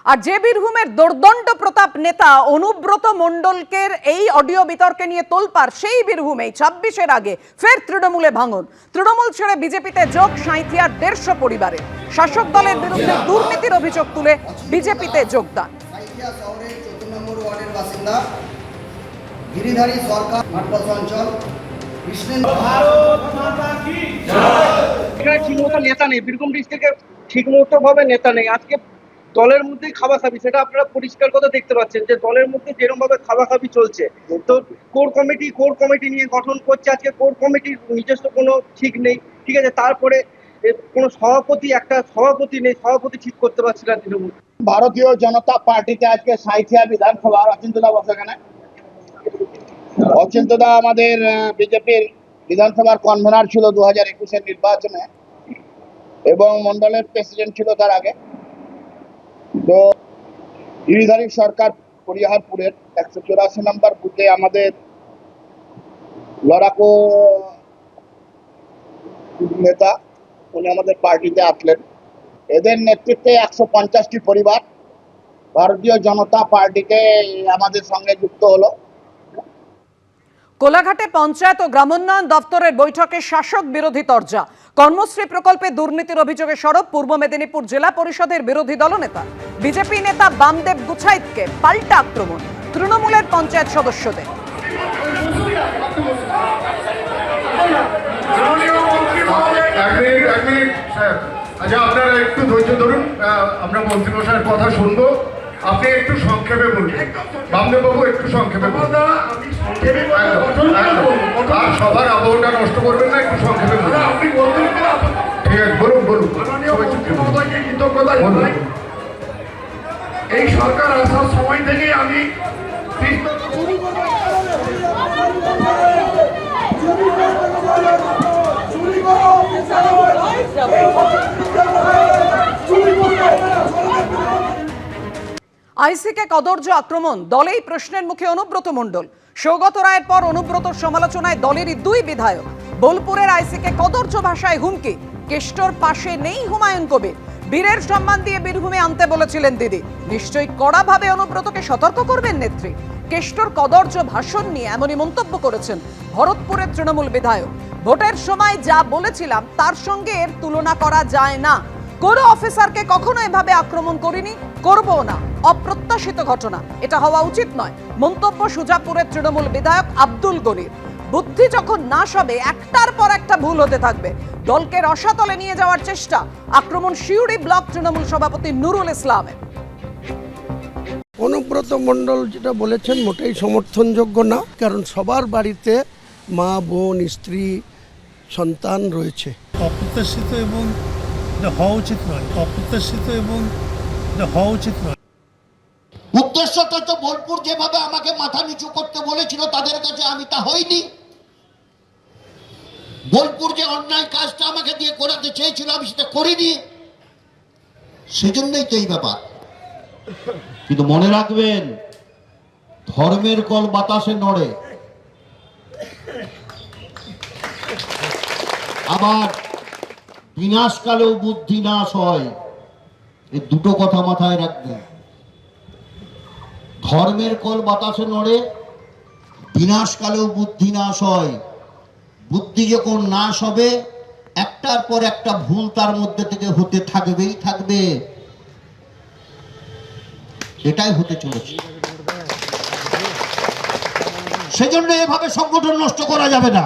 আর যে বীরভূমের দুর্দণ্ড প্রতাপ নেতা অনুব্রত মণ্ডলকের এই অডিও বিতর্কে নিয়ে তোলপাড়, সেই বীরভূমেই 26-এর আগে ফের তৃণমূলে ভাঙন। তৃণমূল ছেড়ে বিজেপিতে যোগ সাঁইথিয়ার 150 পরিবারের। শাসক দলের বিরুদ্ধে দুর্নীতির অভিযোগ তুলে বিজেপিতে যোগদান। সাঁইথিয়া শহরের 14 নম্বর ওয়ার্ডের বাসিন্দা গিরিধারী সরকার মাঠপথ অঞ্চল এখানে ঠিকমতো নেতা নেই, বীরভূম ডিস্ট্রিক্টে ঠিকমতো ভাবে নেতা নেই। আজকে দলের মধ্যেই খাওয়াখাবি, সেটা আপনারা পরিষ্কার কথা দেখতে পাচ্ছেন যে দলের মধ্যে যেরকম ভাবে খাওয়াখাবি চলছে। তো কোর কমিটি নিয়ে গঠন করছে, আজকে কোর কমিটির নিজস্ব কোনো ঠিক নেই, ঠিক আছে। তারপরে কোনো একটা সভাপতি নেই, সভাপতি ঠিক করতে পারছে না তৃণমূল। ভারতীয় জনতা পার্টিতে আজকে সাঁইথিয়া বিধানসভার অচিন্তদা বসে। এখানে অচিন্তদা আমাদের বিজেপির বিধানসভার কনভেনার ছিল 2021-এর নির্বাচনে এবং মন্ডলের প্রেসিডেন্ট ছিল তার আগে। তো গিরিধারী সরকার পরিহারপুরের 184 নম্বর বুথে আমাদের লড়াকো নেতা, উনি আমাদের পার্টিতে আসলেন। এদের নেতৃত্বে 150টি পরিবার ভারতীয় জনতা পার্টিতে আমাদের সঙ্গে যুক্ত হলো। কোলাঘাটে পঞ্চায়েত ও গ্রামোন্নয়ন দপ্তরের বৈঠকে শাসক বিরোধী তরজা। কর্মশ্রী প্রকল্পে দুর্নীতির অভিযোগে সরব পূর্ব মেদিনীপুর জেলা পরিষদের বিরোধী দলনেতা। বিজেপি নেতা বামদেব গুছাইতকে পাল্টা আক্রমণ তৃণমূলের পঞ্চায়েত সদস্যদের। আচ্ছা, আপনারা একটু ধৈর্য ধরুন, আমরা মন্ত্রী মশাইয়ের কথা শুনবো। আপনি একটু সংক্ষেপে বলবেন, বামদেব বাবু, একটু সংক্ষেপে বলবেন। আর সবার আবহাওয়াটা নষ্ট করবেন না, একটু সংক্ষেপে বলবেন। ঠিক আছে, বলুন। এই সরকার আসার সময় থেকেই আমি আইসিকে কদর্য আক্রমণ, দলেই প্রশ্নের মুখে অনুব্রত মণ্ডল। সৌগত রায়ের পর অনুব্রতর সমালোচনায় দলেরই 2 বিধায়ক। বোলপুরের আইসিকে কদর্য ভাষায় হুমকি। কেষ্টর পাশে নেই হুমায়ুন কবির। বীরের সম্মান দিয়ে বীরভূমে আনতে বলেছিলেন দিদি। নিশ্চয়ই কড়াভাবে অনুব্রতকে সতর্ক করবেন নেত্রী। কেষ্টর কদর্য ভাষণ নিয়ে এমনই মন্তব্য করেছেন ভরতপুরের তৃণমূল বিধায়ক। ভোটের সময় যা বলেছিলাম তার সঙ্গে এর তুলনা করা যায় না। কোনো অফিসারকে কখনো এভাবে আক্রমণ করিনি, করবো না। অপ্রত্যাশিত ঘটনা, এটা হওয়া উচিত নয়। মন্তব্য সুজাপুরের তৃণমূল বিধায়ক আব্দুল গনির। বুদ্ধি যখন নাশ হবে, একটার পর একটা ভুল হতে থাকবে। দলকে রসাতলে নিয়ে যাওয়ার চেষ্টা। আক্রমণ সিউড়ি ব্লক তৃণমূল সভাপতি নুরুল ইসলামের। অনুব্রত মণ্ডল যেটা বলেছেন মোটেই সমর্থনযোগ্য না, কারণ সবার বাড়িতে মা, বোন, স্ত্রী, সন্তান রয়েছে। অপ্রত্যাশিত এবং হওয়া উচিত নয়। উদ্দেশ্যটা তো বোলপুর যেভাবে আমাকে মাথা নিচু করতে বলেছিল তাদের কাছে আমি তা হইনি। বোলপুর যে অন্যায় কাজটা আমাকে দিয়ে করাতে চেয়েছিল আমি সেটা করিনি, সেজন্যই তো এই ব্যাপার। কিন্তু মনে রাখবেন, ধর্মের কল বাতাসে নড়ে, আবার বিনাশকালেও বুদ্ধি নাশ হয়। এই দুটো কথা মাথায় রাখবেন। ধর্মের কল বাতাসে নড়ে, বিনাশকালেও বুদ্ধি নাশ হয়। বুদ্ধি যখন নাশ হবে, একটার পর একটা ভুল তার মধ্যে থেকে হতে থাকবে। এটাই হতে চলেছে। সেজন্য এভাবে সংগঠন নষ্ট করা যাবে না।